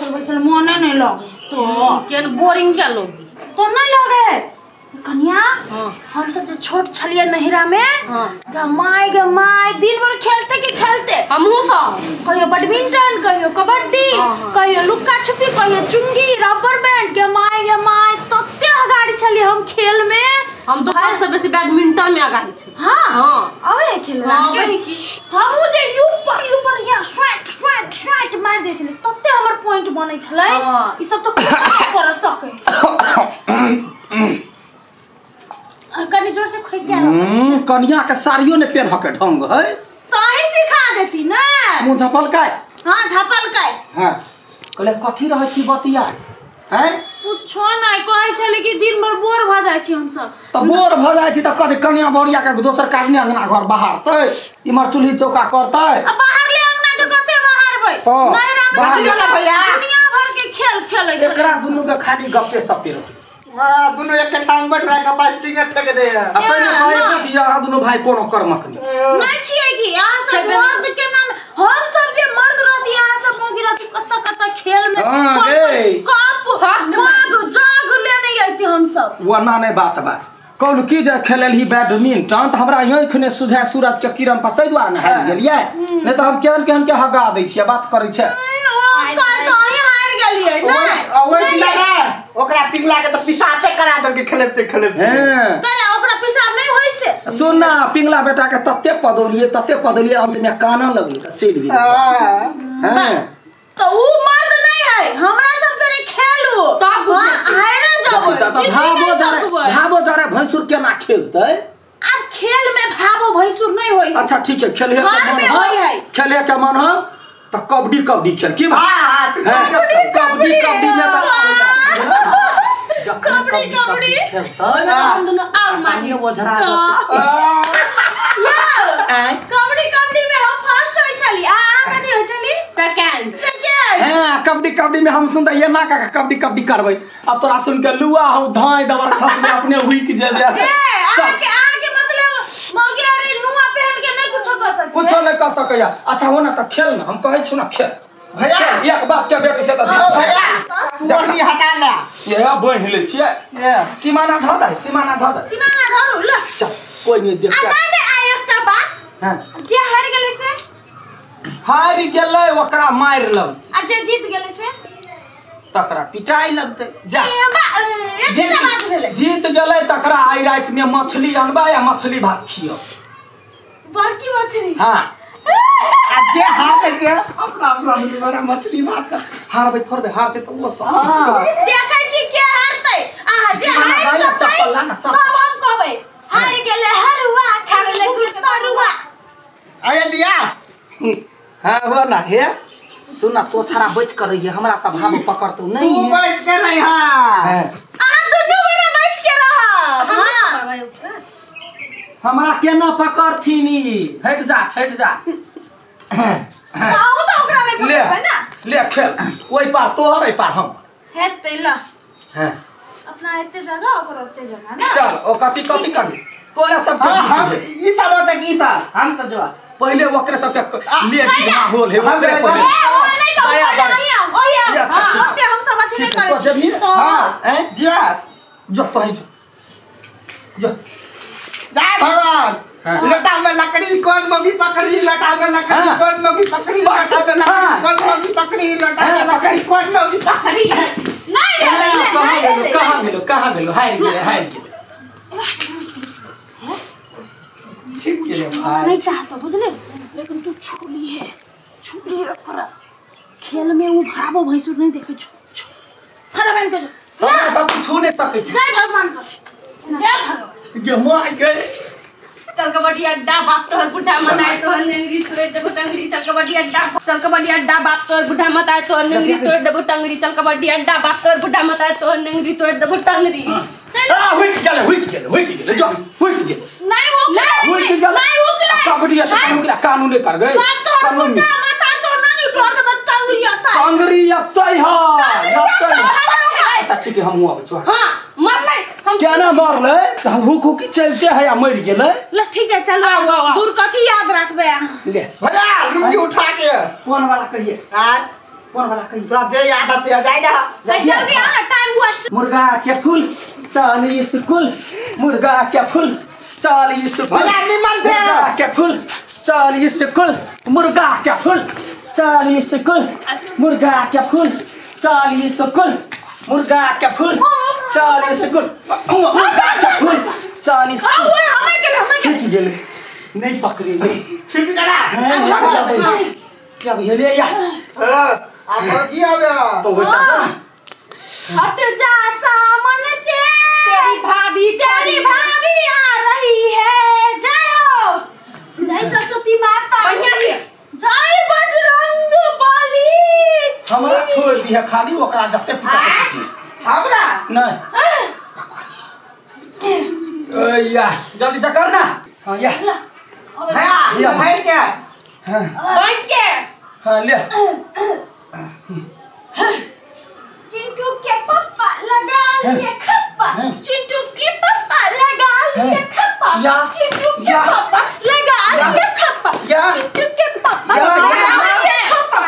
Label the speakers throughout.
Speaker 1: पर बैसल मने नहीं लगे तो
Speaker 2: केन बोरिंग क्या लोग
Speaker 1: तो नहीं लगे कन्या हम सब जो छोट छलिए नहिरा में गमाई दिन भर खेलते कि खेलते
Speaker 2: हमहू सब
Speaker 1: कहियो बैडमिंटन कहियो कबड्डी कहियो लुक्का छुपी कहियो चुंगी रबर बैंड गमाई तत्ते अगाड़ी छलिए हम खेल में
Speaker 2: हम तो सबसे बेसी बैडमिंटन में आगाड़ी छे
Speaker 1: हां अबे खेलना हमहू जे ऊपर या स्वेट मार दे छले तत्ते हमर पॉइंट बनै छलै ई सब तो कर सके कनी जोर से खोइ के
Speaker 3: कन्या के साड़ियो ने पहन के ढंग है
Speaker 1: काहे सिखा देती ना
Speaker 3: मुंह झपलकाय
Speaker 1: हां झपलकाय
Speaker 3: हां कहले कथि रहै छी बतिया हैं
Speaker 1: कुछो नहीं कहै छले कि दिन भर बोर भ जाय छी हम सब
Speaker 3: त बोर भ जाय छी त कथि कन्या बोरिया के दोसर काजनी अंगना घर बहारतै इमर चूल्ही चौका करतै
Speaker 1: अब बाहर ले अंगना के कते बहारबै नहिरा में
Speaker 3: भैया
Speaker 1: दुनिया भर के खेल खेलै छै
Speaker 3: एकरा दुनु के खाली गप्पे सप्पे रहै
Speaker 4: हां दुनु एक ठांग बैठ रहा का टिकट ठेक दे
Speaker 3: अपन भाई कथि यार दुनु भाई कोनो कर्मक
Speaker 1: नहीं छिए कि यहां सब मर्द के नाम हम सब जे मर्द रहती यहां सब मोगी रहती कत्ता खेल में कप जाग लेने आइते हम सब
Speaker 3: वना नहीं बात कहलू की जे खेलल ही बैडमिंटन त हमरा यही खने सुझाय सूरज के किरण पर तै द्वारा न हार गेलियै नहीं त हम केहन के हगा दै छियै बात करै छै
Speaker 1: काल तो ही हार गेलियै ना
Speaker 4: ओइ लगा ओकरा पिघला के त पिसाचे करा दल के खेलते
Speaker 3: हां
Speaker 1: काल ओकरा पिसाब नहीं होई से
Speaker 3: सुन ना पिंगला बेटा के तत्ते पदौलिए अंत में काना लगली त चल गेली हां
Speaker 1: तो ऊ मर्द नहीं है हमरा सब जरे खेलू तब हारे जाबो
Speaker 3: भाबो जरे भैंसुर केना खेलतै
Speaker 1: अब खेल में भाबो भैंसुर नहीं होई
Speaker 3: अच्छा ठीक है खेले के मन हो त कबड्डी खेल की कबड्डी में
Speaker 1: कबड्डी
Speaker 3: खेलता
Speaker 1: हम दोनों और मानिए
Speaker 3: वजरा
Speaker 1: कबड्डी में हम फर्स्ट होई छली आ कथि होई छली सेकंड
Speaker 3: हां कबड्डी में हम सुन ये ना का कबड्डी करबै अब तोरा सुन के लुआ हो धाय दबर खस दे अपने हुई के जेबे
Speaker 1: आगे मतलब मौगे अरे नुआ पहन के नहीं कुछ
Speaker 3: नहीं कर सकैया अच्छा हो ना त खेल ना हम कहै छु ना खेल
Speaker 4: भैया
Speaker 3: एक बाप के बेटी से त
Speaker 4: भैया तू ओढ़नी हटा ले
Speaker 3: ये बहिन ले छियै सीमाना ध दे
Speaker 1: धरु ल
Speaker 3: चल कोई नहीं देख
Speaker 1: आ नहीं आ एकटा बात
Speaker 3: हां
Speaker 1: जे हार गेले से
Speaker 3: हार गेलै ओकरा मार लग
Speaker 1: आ जे जीत गेले से
Speaker 3: तकरा पिटाई लगतै जा
Speaker 1: जीत
Speaker 3: गेलै तकरा आई रात में मछली अनबा या मछली भात खियो
Speaker 1: बड़की मछली
Speaker 3: हां
Speaker 4: आज जे हार के
Speaker 3: अपना मछली भात हारबे थोड़बे हारते तो वो सब
Speaker 1: देखै छी के हारतै आ जे हार
Speaker 3: चप्पल ला ना
Speaker 1: तब हम कहबै हार गेले हरुआ खा गेले गुतरुआ
Speaker 4: आया दिया
Speaker 3: हां हो ना हे सुना तो छरा बच कर रही है हमरा त भाभी पकड़तो नहीं
Speaker 4: तू बच के नहीं हां
Speaker 1: आ दुनु बड़ा बच के रह हां
Speaker 3: हमरा केना पकड़थीनी हट जा
Speaker 1: आओ तो ओकरा नहीं पकड़बै ना
Speaker 3: ले खेल कोई पार तोहर ए पार हम
Speaker 1: हेतै ल
Speaker 3: हां
Speaker 1: अपना एते जगह ओकर ओते जगह ना
Speaker 3: चल ओ कथि करबी तोरा सब
Speaker 4: हम ई सब होता की सब हम तो जो
Speaker 3: पहले ओकरे सब के ले माहौल है ओकरे पहले
Speaker 1: नहीं ओते हम सब अथी नहीं करे
Speaker 3: तो हां दिया जो तो है जो
Speaker 4: जा भगवान लटा में लकड़ी कौन मोगी पकड़ी लटा में लकड़ी कौन मोगी पकड़ी लटा में लकड़ी कौन मोगी पकड़ी लटा में लकड़ी कौन मोगी पकड़ी
Speaker 1: नहीं
Speaker 3: कहां गेलो हार गेले ठीक है भाई
Speaker 1: नहीं चाहता बुझले लेकिन तू छुली रख खेल में वो भाबो भैंसुर नहीं देखे खड़ा बन के जो
Speaker 3: हां तू छू नहीं सकै छी
Speaker 1: जय भगवान जय भगवान
Speaker 3: के माय के
Speaker 2: चल कबड्डी अड्डा बाप तोहर बुढ़ा मताए तोहर नेंगरी तोड़ देबो टंगरी चल कबड्डी अड्डा बाप तोहर बुढ़ा मताए तोहर नेंगरी तोड़ देबो टंगरी चल कबड्डी अड्डा बाप तोहर बुढ़ा मताए तोहर नेंगरी तोड़ देबो टंगरी
Speaker 1: चल
Speaker 3: हुई गेले जो हुई गेले
Speaker 1: नहीं हो
Speaker 3: कबड्डी अड्डा कानून कर गए कानून
Speaker 1: मता तो नहीं तोड़ देबो टंगरी आता
Speaker 3: टंगरी अतै है अच्छा ठीक है हम आबै छ
Speaker 1: हां मर ले हम
Speaker 3: क्या ना मार ले चल हुकू की चलते है या मर गेले
Speaker 1: ले ठीक है चल दूर कथी याद रखबे
Speaker 3: ले
Speaker 4: भैया लुंगी उठा के
Speaker 3: कौन वाला कहिए
Speaker 4: यार
Speaker 3: कौन वाला कही
Speaker 4: तो जे याद आते है जाए ना
Speaker 1: जल्दी आ ना टाइम वेस्ट
Speaker 3: मुर्गा के फूल चल स्कूल मुर्गा के फूल चल स्कूल
Speaker 4: भैया निमन थे
Speaker 3: मुर्गा के फूल चल स्कूल मुर्गा के फूल चल स्कूल मुर्गा के फूल चल स्कूल मुर्गा के फूल चल स्कूल मुर्गा के फूल चल स्कूल छूट गेल नहीं पकड़े ले
Speaker 4: छुट्टी करा
Speaker 3: जब ये ले या
Speaker 4: आप जी आवे
Speaker 3: तो वो चल
Speaker 1: हट जा सामने से तेरी भाभी आ रही है जय हो जय सरस्वती माता
Speaker 2: बढ़िया से
Speaker 1: जय बजरंग बली
Speaker 3: हमरा छोड़ दिया खाली ओकरा जते पिटा
Speaker 4: हमरा
Speaker 3: नहीं या जल्दी से करना हां या
Speaker 4: भैया है क्या
Speaker 2: बच के
Speaker 3: हां ले
Speaker 1: चिंटू के पापा लगा लिए खप्पा चिंटू के पापा लगा लिए खप्पा
Speaker 3: या
Speaker 1: चिंटू के
Speaker 3: या
Speaker 1: पापा लगा लिए खप्पा
Speaker 3: या
Speaker 1: चिंटू के पापा
Speaker 3: या
Speaker 1: लगा लिए खप्पा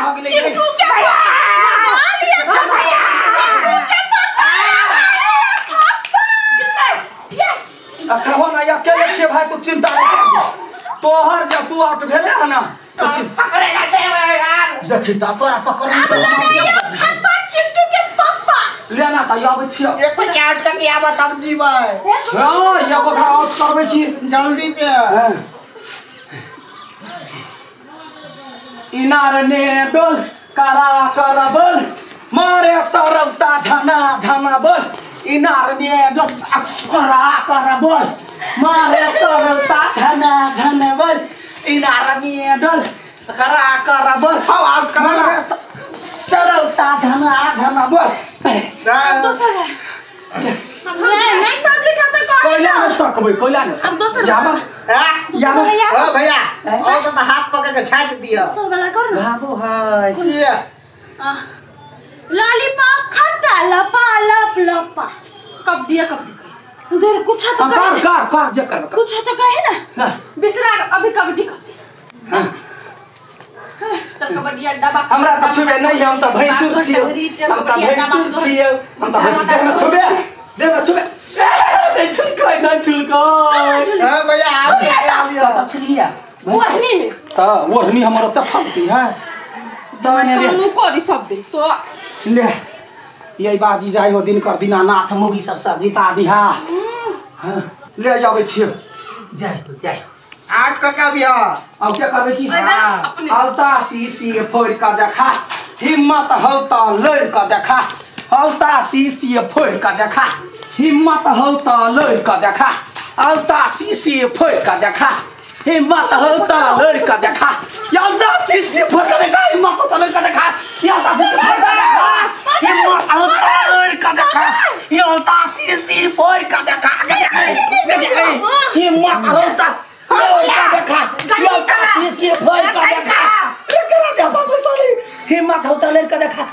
Speaker 3: भाग ले
Speaker 1: चिंटू के पापा लगा लिए खप्पा चिंटू के पापा लगा लिए खप्पा यस
Speaker 3: अच्छा हो ना या के छे भाई तू चिंता नहीं कर तोहर जब तू आउट भेले है ना तो
Speaker 4: पकड़े जाते हैं यार
Speaker 3: देखी ता तोरा पकड़ने से
Speaker 1: खप्पा चिंटू के पापा
Speaker 3: लेना त आबै छियो
Speaker 4: एक पे क्या अटक के आवा तब जीवे
Speaker 3: हां या बकरा आउट करबै की
Speaker 4: जल्दी पे
Speaker 3: इनार ने डोल करा कर बोल मारे सरौता झना झना बोल इनार ने डोल करा कर बोल मारे सरौता झना झना बोल इनार ने डोल करा कर बोल
Speaker 4: हां आउट करा
Speaker 3: सरौता झना झना बोल
Speaker 1: नहीं समझ खाता
Speaker 3: कोइला न सकबै कोइला न
Speaker 1: अब दोसर
Speaker 3: याबा याबा
Speaker 4: ओ भैया और तो हाथ पकड़ के छाट दिया
Speaker 1: दोसर वाला कर ना
Speaker 3: बाबू हाय
Speaker 4: ये
Speaker 1: लॉलीपॉप खट्टा लपा लप लपा
Speaker 2: कब दिया
Speaker 1: दूर कुछ तो कहे
Speaker 3: कर जे कर
Speaker 1: कुछ तो कहे ना
Speaker 2: बिसरा अभी कबड्डी कब चल कबड्डी अड्डा बाप
Speaker 3: हमरा त छुबे नहीं हम त भैंसुर छियै हम त भैंसुर छियै हम त भैंसुर देह में छुबे देह में छुबे नहीं छुलकै नहीं छुलकै
Speaker 4: हां भैया आ
Speaker 3: त छुलिया
Speaker 2: ओहनी में
Speaker 3: त ओढ़नी हमर त फलती है त ने
Speaker 2: तू कोरी सब दिन तो
Speaker 3: ले यही बाजी जाय हो दिन कर दीनानाथ मुगी सब सब जिता दिहा हां ले जाबै छियै जाय
Speaker 4: आउट करके अबिया
Speaker 3: अब क्या करबे की
Speaker 2: अपने
Speaker 3: अलता सी फोड़ का देखा हिम्मत हो त लड़ का देखा अलता सी फोड़ का देखा हिम्मत हो त लड़ का देखा अलता सी फोड़ का देखा हिम्मत हो त लड़ का देखा अलता सी फोड़ का देखा हिम्मत हो त लड़ का देखा अलता सी फोड़ का देखा हिम्मत हो त लड़ का देखा अलता सी फोड़ का देखा हिम्मत हो त देखा ये भय का देखा ये करा दे बाबू साली हिम्मत होता ले का देखा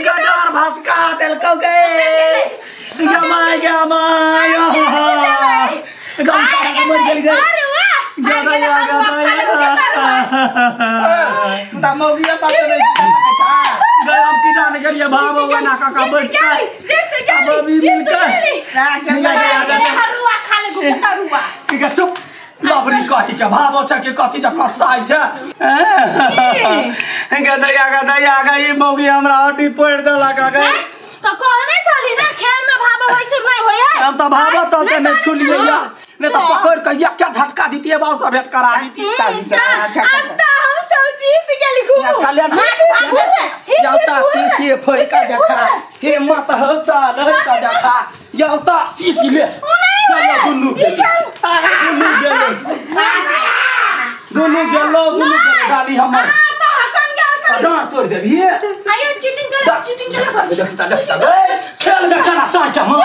Speaker 3: गडर भसका दिल को गए गमाय गम का मर गई
Speaker 4: तमोगिया तब
Speaker 3: गरम की जाने के लिए भाव होगा ना का बैठ के अब अभी मिलकर
Speaker 1: हरुआ खा ले गुटरुआ
Speaker 3: ठीक है चुप लबरी कथी के भाव छ के कथी ज कसाई छ गदया गई मौगी हमरा हड्डी तोड़ देला का गई
Speaker 1: तो कहने चली ना खेल में भाव वैसे नहीं होय है
Speaker 3: हम तो भाव तो नहीं छुलिए या ने तो पकड़ के या क्या झटका दीती है बाव से भेंट करा दीती
Speaker 1: अब हम सब जीत गेली खूब
Speaker 3: अच्छा ले ना याता सी फोड़ का देखा हिम्मत होता लड़ का देखा याता सी ले चलो दुनु गेलो गाड़ी हमर
Speaker 1: तो हकन गेल छल
Speaker 3: डांट तोड़ देबी
Speaker 1: आयो चीटिंग कर
Speaker 3: देखता खेल में चला साचा मार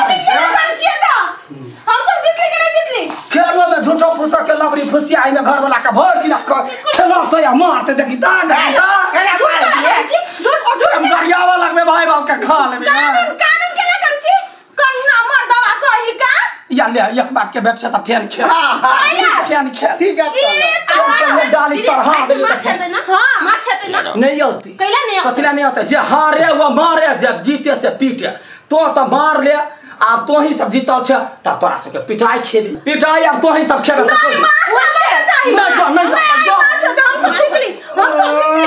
Speaker 1: हम सब जीतली कि नहीं जीतली
Speaker 3: खेलो में झूठो फुसा के लबरी फुसिया आई में घर वाला का भर दिना खेलो तो या मारते देखी ता हम गरियावा लगबे भाई बाप के खा लेबे
Speaker 1: कानून केला करू छी
Speaker 3: ले एक बात के बैठ से त फेन खेल फेन खेल
Speaker 4: ठीक है
Speaker 3: डाली चढ़ा दे
Speaker 2: मार छेते ना हां मार छेते ना
Speaker 3: नहीं होती
Speaker 2: कैला नहीं
Speaker 3: कतला नहीं होता जे हारे वो मारे जब जीते से पीटे तो मार ले अब तो ही सब जीतल छ त तोरा सबके पिटाई खेबी पिटाई अब तो ही सब खेबे
Speaker 1: नहीं चाहिए नहीं हम सब चुकली हम सब